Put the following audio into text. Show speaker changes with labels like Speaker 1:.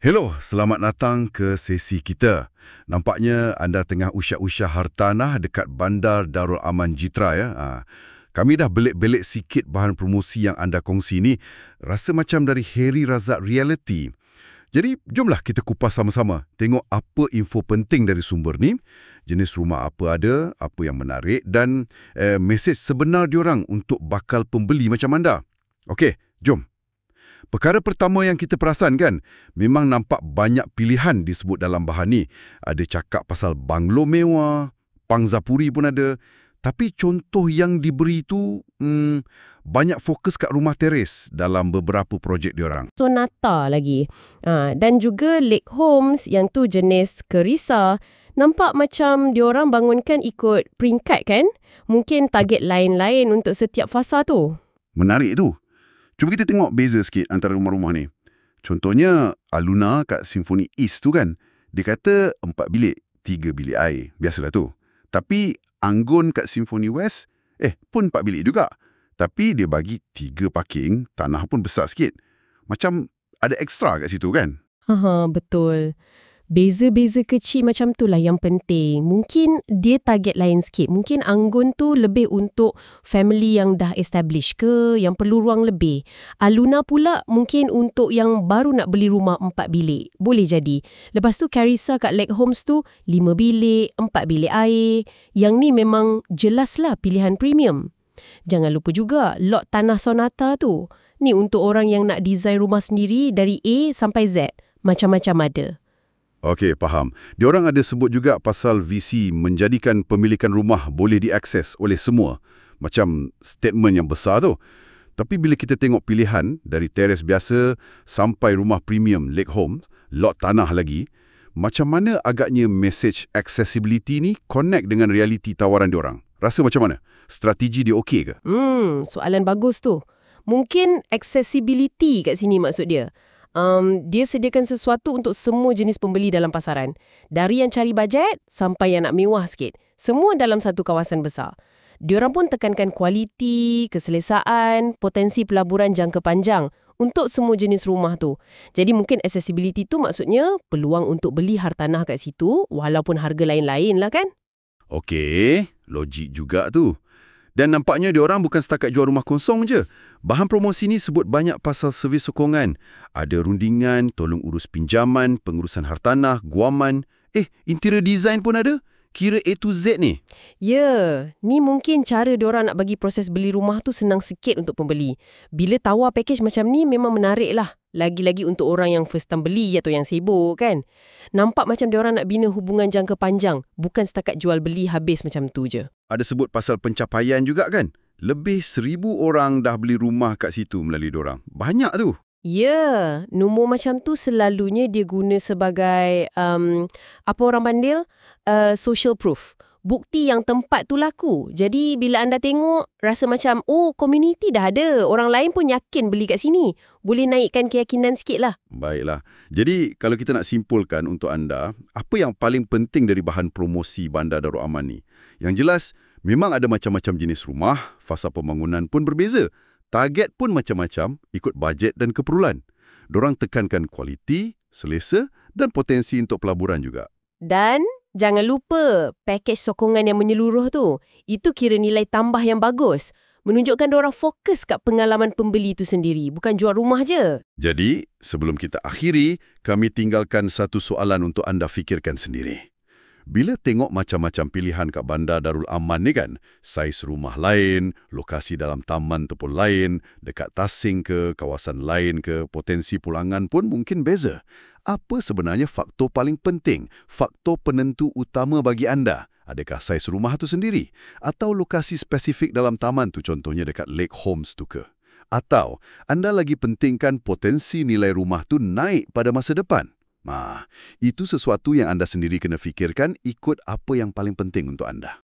Speaker 1: Hello, selamat datang ke sesi kita. Nampaknya anda tengah usah-usah hartanah dekat Bandar Darul Aman Jitra ya. Kami dah belik-belik sikit bahan promosi yang anda kongsi ni. Rasa macam dari Harry Razak Reality. Jadi, jomlah kita kupas sama-sama. Tengok apa info penting dari sumber ni, jenis rumah apa ada, apa yang menarik dan mesej sebenar diorang untuk bakal pembeli macam anda. Okey, jom. Perkara pertama yang kita perasan kan, memang nampak banyak pilihan disebut dalam bahan ni. Ada cakap pasal banglo mewah, pangzapuri pun ada. Tapi contoh yang diberi tu banyak fokus kat rumah teres dalam beberapa projek diorang.
Speaker 2: Sonata lagi. Dan juga Lake Homes yang tu jenis Kerisa. Nampak macam diorang bangunkan ikut peringkat kan? Mungkin target lain-lain untuk setiap fasa tu.
Speaker 1: Menarik tu. Cuba kita tengok beza sikit antara rumah-rumah ni. Contohnya, Aluna kat Symphony East tu kan, dia kata 4 bilik, 3 bilik air. Biasalah tu. Tapi Anggun kat Symphony West, pun 4 bilik juga. Tapi dia bagi 3 parking, tanah pun besar sikit. Macam ada ekstra kat situ kan?
Speaker 2: Betul. Beza-beza kecil macam tu lah yang penting. Mungkin dia target lain sikit. Mungkin Anggun tu lebih untuk family yang dah establish ke, yang perlu ruang lebih. Aluna pula mungkin untuk yang baru nak beli rumah 4 bilik. Boleh jadi. Lepas tu Carissa kat Lake Homes tu 5 bilik, 4 bilik air. Yang ni memang jelaslah pilihan premium. Jangan lupa juga lot tanah Sonata tu. Ni untuk orang yang nak design rumah sendiri dari A sampai Z. Macam-macam ada.
Speaker 1: Okey, faham. Diorang ada sebut juga pasal visi menjadikan pemilikan rumah boleh diakses oleh semua. Macam statement yang besar tu. Tapi bila kita tengok pilihan dari teres biasa sampai rumah premium Lake Homes, lot tanah lagi, macam mana agaknya message accessibility ni connect dengan realiti tawaran diorang? Rasa macam mana? Strategi dia okey ke?
Speaker 2: Soalan bagus tu. Mungkin accessibility kat sini maksud dia. Dia sediakan sesuatu untuk semua jenis pembeli dalam pasaran. Dari yang cari bajet sampai yang nak mewah sikit. Semua dalam satu kawasan besar. Diorang pun tekankan kualiti, keselesaan, potensi pelaburan jangka panjang untuk semua jenis rumah tu. Jadi mungkin accessibility tu maksudnya peluang untuk beli hartanah kat situ walaupun harga lain-lain lah kan?
Speaker 1: Okey, logik juga tu. Dan nampaknya diorang bukan setakat jual rumah kosong je. Bahan promosi ni sebut banyak pasal servis sokongan. Ada rundingan, tolong urus pinjaman, pengurusan hartanah, guaman. Interior design pun ada. Kira A to Z ni.
Speaker 2: Ya, ni mungkin cara diorang nak bagi proses beli rumah tu senang sikit untuk pembeli. Bila tawar package macam ni memang menarik lah. Lagi-lagi untuk orang yang first time beli atau yang sibuk kan. Nampak macam diorang nak bina hubungan jangka panjang. Bukan setakat jual beli habis macam tu je.
Speaker 1: Ada sebut pasal pencapaian juga kan? Lebih 1,000 orang dah beli rumah kat situ melalui diorang. Banyak tu.
Speaker 2: Ya, nombor macam tu selalunya dia guna sebagai, apa orang panggil? Social proof. Bukti yang tempat tu laku. Jadi bila anda tengok, rasa macam, community dah ada. Orang lain pun yakin beli kat sini. Boleh naikkan keyakinan sikit lah.
Speaker 1: Baiklah. Jadi kalau kita nak simpulkan untuk anda, apa yang paling penting dari bahan promosi Bandar Darul Aman ni? Yang jelas, memang ada macam-macam jenis rumah, fasa pembangunan pun berbeza. Target pun macam-macam, ikut bajet dan keperluan. Dorang tekankan kualiti, selesa dan potensi untuk pelaburan juga.
Speaker 2: Dan jangan lupa, pakej sokongan yang menyeluruh tu. Itu kira nilai tambah yang bagus. Menunjukkan diorang fokus kat pengalaman pembeli itu sendiri, bukan jual rumah je.
Speaker 1: Jadi, sebelum kita akhiri, kami tinggalkan satu soalan untuk anda fikirkan sendiri. Bila tengok macam-macam pilihan kat Bandar Darul Aman ni kan, saiz rumah lain, lokasi dalam taman tu pun lain, dekat Tasing ke, kawasan lain ke, potensi pulangan pun mungkin beza. Apa sebenarnya faktor paling penting, faktor penentu utama bagi anda? Adakah saiz rumah tu sendiri? Atau lokasi spesifik dalam taman tu, contohnya dekat Lake Homes tu ke? Atau anda lagi pentingkan potensi nilai rumah tu naik pada masa depan? Itu sesuatu yang anda sendiri kena fikirkan ikut apa yang paling penting untuk anda.